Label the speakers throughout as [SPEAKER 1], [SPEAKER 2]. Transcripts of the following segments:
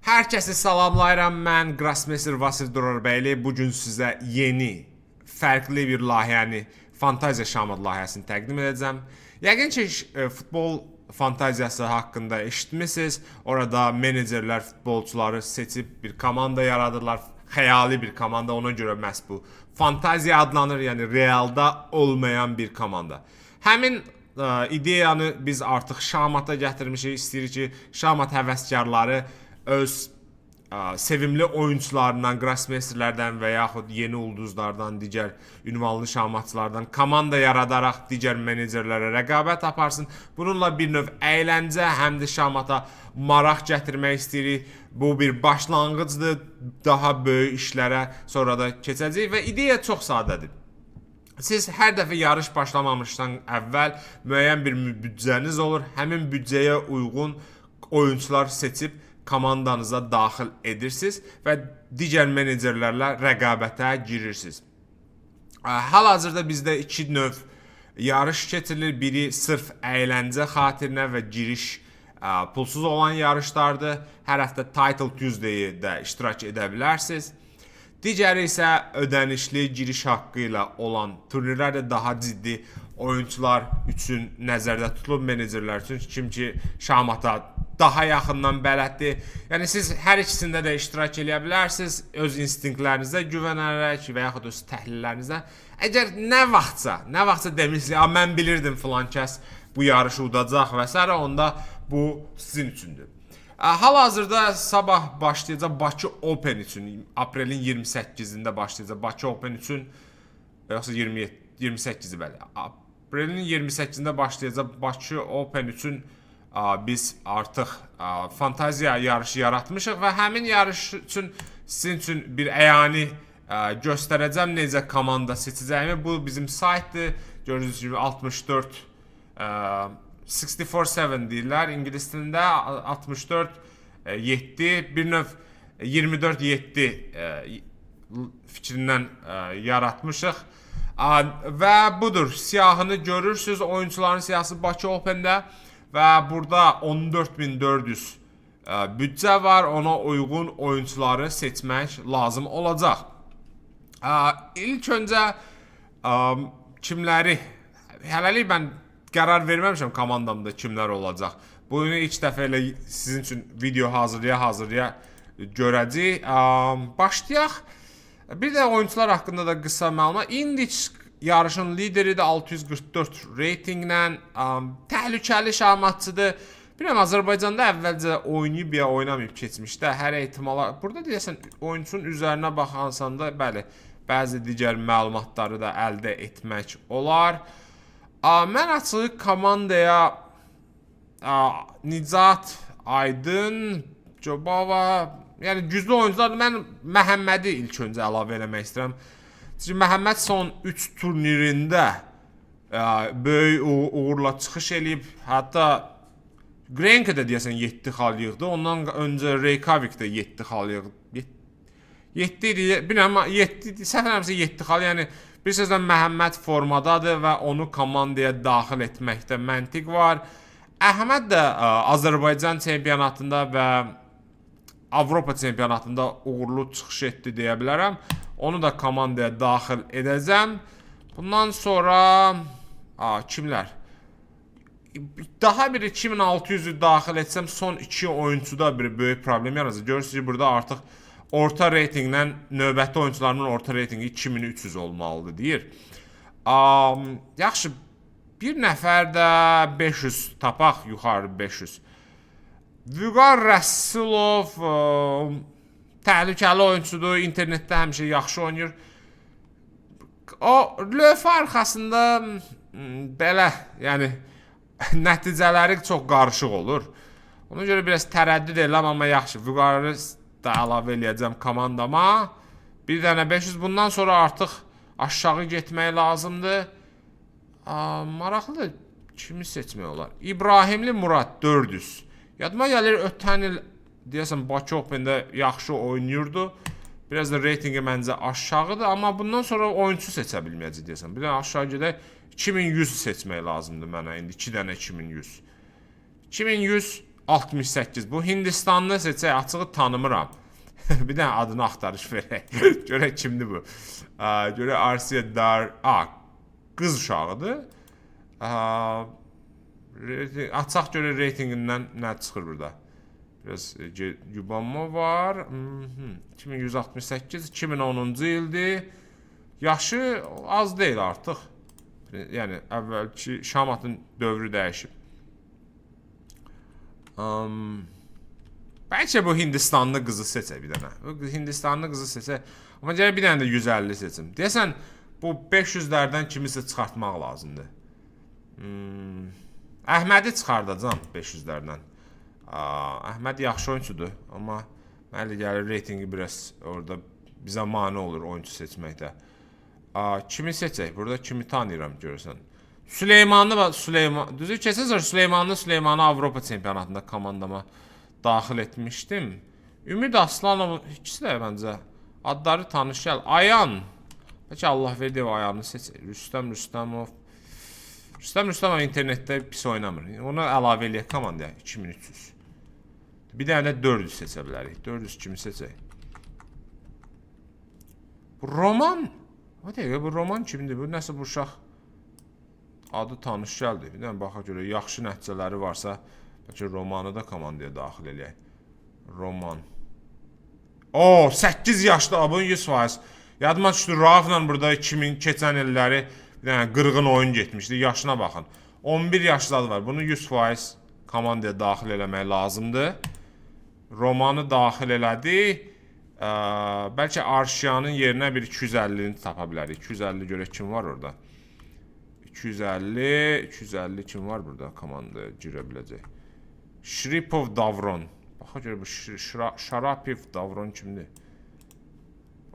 [SPEAKER 1] Hər kəsi salamlayıram, mən Qrasmester Vasil Durorbəyli. Bugün sizə yeni, fərqli bir layihəni, Fantaziya Şamı layihəsini təqdim edəcəm. Yəqin ki, futbol fantaziyası haqqında eşitmisiniz. Orada menecerlər futbolçuları seçib bir komanda yaradırlar. Xəyali bir komanda, ona görə məhz bu fantaziya adlanır, yəni realda olmayan bir komanda. Həmin ideyanı biz artıq Şamata gətirmişik. İstəyirik ki, Şamat həvəskarları öz sevimli oyuncularından, Grasmesterlərdən və yaxud yeni ulduzlardan, digər ünvanlı şahmatçılardan komanda yaradaraq digər menecerlərə rəqabət aparsın. Bununla bir növ əyləncə, həm də şahmata maraq gətirmək istəyirik. Bu bir başlanğıcdır, daha böyük işlərə sonra da keçəcək və ideya çox sadədir. Siz hər dəfə yarış başlamamışdan əvvəl müəyyən bir büdcəniz olur. Həmin büdcəyə uyğun oyuncular seçib komandanıza daxil edirsiniz və digər menecerlərlə rəqabətə girirsiniz. Hal-hazırda bizdə iki növ yarış keçirilir. Biri sırf əyləncə xatirinə və giriş pulsuz olan yarışlardır. Hər həftə Title Tuesday-də də iştirak edə bilərsiniz. Digəri isə ödənişli giriş haqqı ilə olan turnirlər də daha ciddi oyuncular üçün nəzərdə tutulub, menecerlər üçün, kim ki şahmata daha yaxından bələddir. Yəni siz hər ikisində də iştirak edə bilərsiniz, öz instinktlərinizə güvənərək və yaxud öz təhlillərinizə. Əgər nə vaxtsa demişsiniz, mən bilirdim filan kəs bu yarışı udacaq və s. onda bu sizin üçündür. Hal-hazırda sabah başlayacaq Bakı Open üçün, aprelin 28-də başlayacaq Bakı Open üçün, yoxsa 28-i bəli. Aprelin 28-də başlayacaq Bakı Open üçün biz artıq fantaziya yarışı yaratmışıq və həmin yarış üçün sizin üçün bir əyani göstərəcəm necə komanda seçəcəyimi. Bu bizim saytdır. Gördüyünüz kimi 64 64-7 deyirlər ingilis dilində, 64-7 bir növ 24-7 fikrindən yaratmışıq və budur, siyahını görürsünüz, oyuncuların siyahısı Bakı Open'də və burada 14.400 büdcə var, ona uyğun oyuncuları seçmək lazım olacaq. İlk öncə kimləri, hələlik mən qərar verməmişəm komandamda kimlər olacaq. Bunu ilk dəfə ilə sizin üçün video hazırlaya görəcəyik. Başlayaq. Bir də oyuncular haqqında da qısa məlumat. İndiç yarışın lideridir, 644 reytinglə. Təhlükəli şahmatçıdır. Bilməm, Azərbaycanda əvvəlcə oynayıb ya oynamayıb keçmişdə. Hər ehtimala, burada deyəsən oyunçunun üzərinə baxansanda, bəli, bəzi digər məlumatları da əldə etmək olar. Mən açıq komandaya Nicat, Aydın, Cobava, yəni güclü oyuncular. Mən Məhəmmədi ilk öncə əlavə eləmək istəyirəm. Çünki Məhəmməd son 3 turnirində böyük uğurla çıxış eləyib. Hətta Grenke-də deyəsən 7 xal yığdı. Ondan öncə Reykjavik'də 7 xal yığdı. 7 idi, bilməm, 7 səhv eləmirəmsə 7 xal, yəni bir sözlə Məhəmməd formadadır və onu komandaya daxil etməkdə məntiq var. Əhməd də Azərbaycan çempionatında və Avropa çempionatında uğurlu çıxış etdi deyə bilərəm. Onu da komandaya daxil edəcəm. Bundan sonra kimlər? Daha bir 2600'ü daxil etsəm son 2 oyuncuda bir böyük problem yaradacaq. Görürsünüz ki, burada artıq orta reytinglə növbəti oyuncularının orta reytingi 2300 olmalıdır deyir. Yaxşı, bir nəfər də 500 tapaq, yuxarı 500. Vüqar Rəsulov təhlükəli oyuncudur, internetdə həmişə yaxşı oynayır. O lövhə arxasında belə, yəni nəticələri çox qarışıq olur. Ona görə biraz tərəddüd edirəm, amma yaxşı, Vüqarı da əlavə eləyəcəm komandama. Bir dənə 500, bundan sonra artıq aşağı getmək lazımdır. Maraqlıdır, kimi seçmək olar? İbrahimli Murad 400. Yadıma gəlir, ötən il deyəsən Bakı Open'də yaxşı oynayırdı. Biraz da reytingi məncə aşağıdır, amma bundan sonra oyuncu seçə bilməyəcək deyəsən. Bir dənə aşağı gedək, 2100 seçmək lazımdır mənə indi, 2 dənə 2100. 2100 68. Bu Hindistanlı seçək, açığı tanımıram. Bir dənə adını axtarış verək. Görək kimdir bu. Görək Arsiya Dar... Qız uşağıdır. Açaq görək reytingindən nə çıxır burada. Biraz yubanma var. 2168, 2010-cu ildir. Yaşı az deyil artıq. Yəni əvvəlki Şamatın dövrü dəyişib. Bəlkə bu Hindistanlı qızı seçək bir dənə. Bu Hindistanlı qızı seçək. Amma gələ bir dənə də 150 seçim. Deyəsən bu 500-lərdən kimisə çıxartmaq lazımdır. Əhmədi çıxardacam 500-lərdən. Əhməd yaxşı oyunçudur, amma mənə gəlir reytingi biraz orada bizə mane olur oyuncu seçməkdə. Kimi seçək? Burada kimi tanıyıram görürsən. Süleymanlı və düzü keçən Süleymanlı Avropa çempionatında komandama daxil etmişdim. Ümid Aslanov ikisi də məncə adları tanış gəl. Ayan. Bəlkə Allah verdi o Ayanı seçək. Rüstəm Rüstəmov internetdə pis oynamır. Onu əlavə eləyək komandaya 2300. Bir dənə də 400 seçə bilərik. 400 kimi seçək. Bu Roman. O deyək, bu Roman kimdir? Bu nəsə bu uşaq adı tanış gəldi. Bir dənə baxa görə yaxşı nəticələri varsa bəlkə Romanı da komandaya daxil eləyək. Roman. 8 yaşlı abun 100%. Yadıma düşdü Raufla burada 2000 keçən illəri bir dənə qırğın oyun getmişdi. Yaşına baxın. 11 yaşlı adı var. Bunu 100% komandaya daxil eləmək lazımdır. Romanı daxil elədik. Bəlkə Arşiyanın yerinə bir 250-ni tapa bilərik. 250 görək kim var orada. 250 kim var burada komandaya girə biləcək. Sharipov Davron. Baxaq görə bu Sharapov Davron kimdir?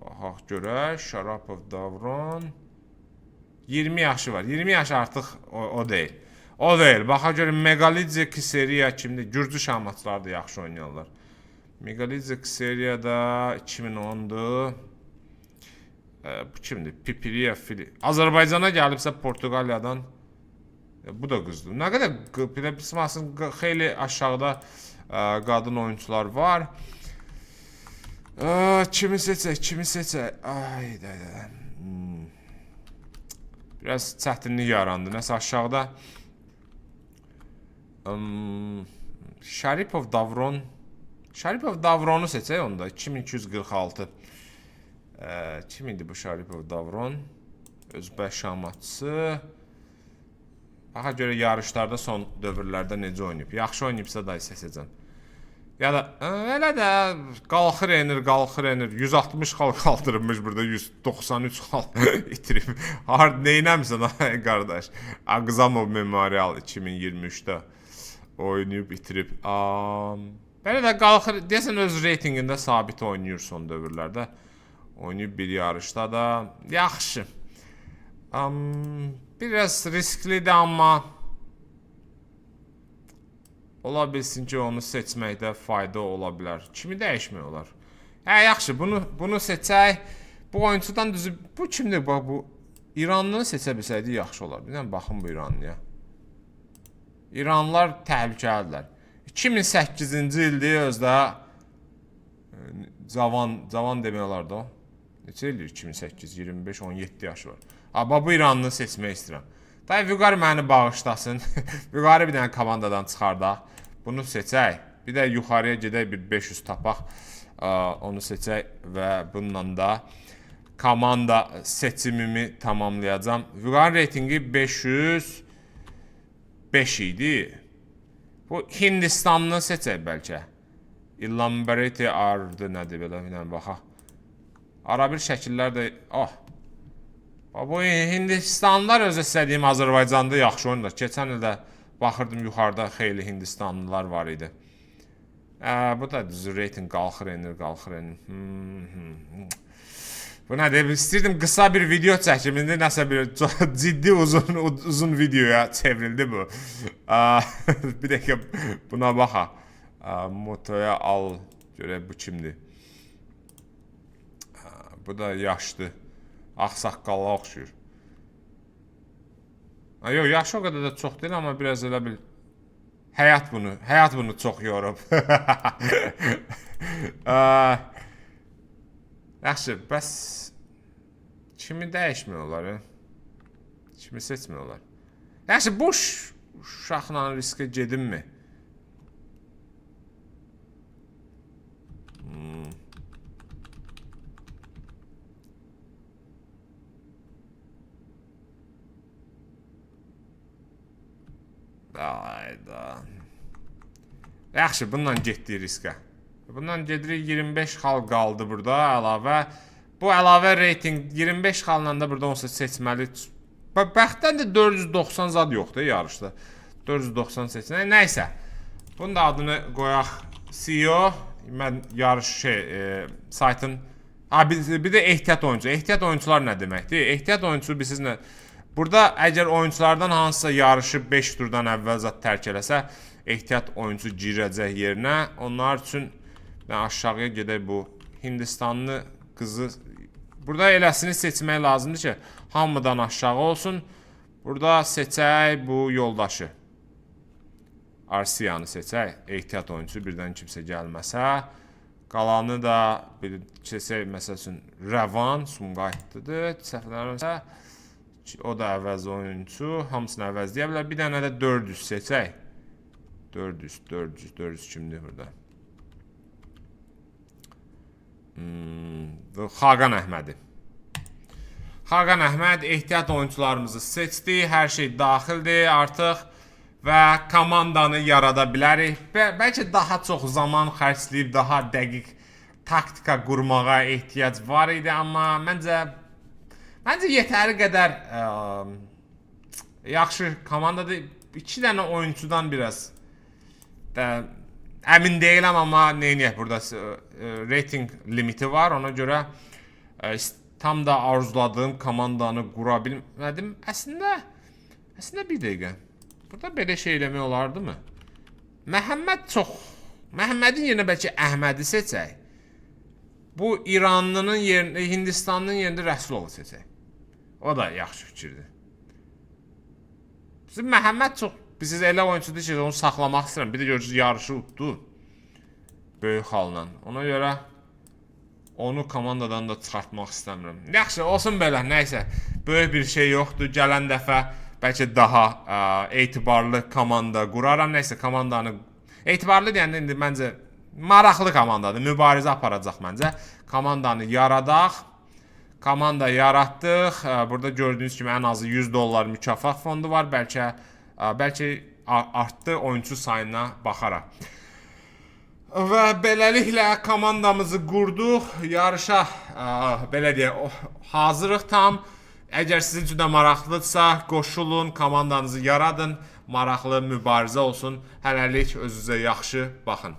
[SPEAKER 1] Baxaq görə Sharapov Davron 20 yaşı var. 20 yaş artıq o deyil. O deyil. Baxaq görə Megalidze Kiseriya kimdir? Gürcü şahmatçılar da yaxşı oynayırlar. Megalidze Kiseriyada 2010'dur. Bu kimdir? Pipiriya Fili. Azərbaycana gəlibsə Portuqaliyadan. Bu da qızdır. Nə qədər Pismasın xeyli aşağıda qadın oyuncular var. Kimi seçək? Biraz çətinlik yarandı. Nəsə aşağıda Sharipov Davronu seçək onda. 2246. Kim idi bu Sharipov Davron? Özbək şahmatçısı. Baxa görə yarışlarda son dövrlərdə necə oynayıb. Yaxşı oynayıbsa da seçəcəm. Ya da elə də qalxır enir. 160 xal qaldırılmış burada. 193 xal itirib. Neynəmsən qardaş? Aqzamov Memorial 2023-də oynayıb itirib. Belə də qalxır. Deyəsən öz reytingində sabit oynayır son dövrlərdə. Oynayıb bir yarışda da yaxşı. Biraz risklidir amma ola bilsin ki onu seçməkdə fayda ola bilər. Kimi dəyişmək olar? Yaxşı, bunu seçək. Bu oyuncudan düzü bu kimdir? Bax bu İranlını seçə bilsəydi yaxşı olar. Bir dənə baxın bu İranlıya. İranlılar təhlükəlidirlər. 2008-ci ildir özdə cavan demək olar da o. Neçə ildir? 2008, 25, 17 yaşı var. Bu İranlını seçmək istəyirəm. Dayı Vüqar məni bağışlasın. Vüqarı bir dənə komandadan çıxardaq. Bunu seçək. Bir də yuxarıya gedək bir 500 tapaq. Onu seçək və bununla da komanda seçimimi tamamlayacağım. Vüqarın reytingi 505 idi. Bu Hindistanlı seçək bəlkə. İllamberiti ardı nədir belə bir dənə baxaq. Arabir şəkillər də bu Hindistanlılar özü istədiyim Azərbaycanda yaxşı oynayır. Keçən ildə baxırdım yuxarıda xeyli Hindistanlılar var idi. Bu da düzü reyting qalxır enir. Bu nədir? İstəyirdim qısa bir video çəkim. İndi nəsə bir ciddi uzun videoya çevrildi bu. Bir dəqiqə buna baxaq. Motoya al. Görək bu kimdir? Bu da yaşlı. Ağsaqqalla oxşuyur. Yox, yaşı o qədər də çox deyil, amma biraz elə bil həyat bunu çox yorub. Yaxşı, bəs kimi dəyişmək olar? Kimi seçmək olar? Yaxşı, bu uşaqla riskə gedinmi? Ayda. Yaxşı, bununla getdik riskə. Bundan gedirik 25 xal qaldı burada əlavə. Bu əlavə reyting 25 xalla da burada onsa seçməli. Bəxtdən də 490 zad yoxdur yarışda. 490 seçmək. Nəysə. Bunun da adını qoyaq CEO. Mən yarış saytın. Bir də ehtiyat oyuncu. Ehtiyat oyuncular nə deməkdir? Ehtiyat oyuncusu bilirsiniz nə? Burada əgər oyunculardan hansısa yarışı 5 turdan əvvəl zat tərk eləsə, ehtiyat oyuncu girəcək yerinə. Onlar üçün aşağıya gedək bu Hindistanlı qızı. Burada eləsini seçmək lazımdır ki, hamıdan aşağı olsun. Burada seçək bu yoldaşı. Arsiyanı seçək. Ehtiyat oyuncusu birdən kimsə gəlməsə. Qalanı da seçək, məsəl üçün Rəvan, Sumqayıtlıdır. Səhvlərəmsə. O da əvəz oyuncu. Hamısını əvəz deyə bilər. Bir dənə də 400 seçək. 400 kimdir burada? Xaqan Əhmədi. Xaqan Əhməd ehtiyat oyuncularımızı seçdi. Hər şey daxildir artıq. Və komandanı yarada bilərik. Bəlkə daha çox zaman xərcləyib, daha dəqiq taktika qurmağa ehtiyac var idi. Amma məncə yetəri qədər yaxşı komandadır. 2 dənə oyuncudan biraz əmin deyiləm, amma neyniyək, burada reyting limiti var. Ona görə tam da arzuladığım komandanı qura bilmədim. Əslində bir dəqiqə. Burada belə şey eləmək olardı mı? Məhəmmədin yerinə bəlkə Əhmədi seçək. Bu İranlının yerində, Hindistanlının yerində Rəsulovu seçək. O da yaxşı fikirdir. Bizim Məhəmməd çox, siz elə oyuncudur ki, onu saxlamaq istəyirəm. Bir də görürsünüz, yarışı utdu. Böyük xalla. Ona görə onu komandadan da çıxartmaq istəmirəm. Yaxşı, olsun belə, nəysə. Böyük bir şey yoxdur. Gələn dəfə bəlkə daha etibarlı komanda quraram. Nəysə, komandanı etibarlı deyəndə indi məncə maraqlı komandadır. Mübarizə aparacaq məncə. Komandanı yaradaq. Komanda yaratdıq. Burada gördüyünüz kimi ən azı $100 mükafat fondu var. Bəlkə artdı oyuncu sayına baxaraq. Və beləliklə komandamızı qurduq. Yarışa belə deyək, hazırıq tam. Əgər sizin üçün də maraqlıdırsa, qoşulun, komandanızı yaradın. Maraqlı mübarizə olsun. Hələlik özünüzə yaxşı baxın.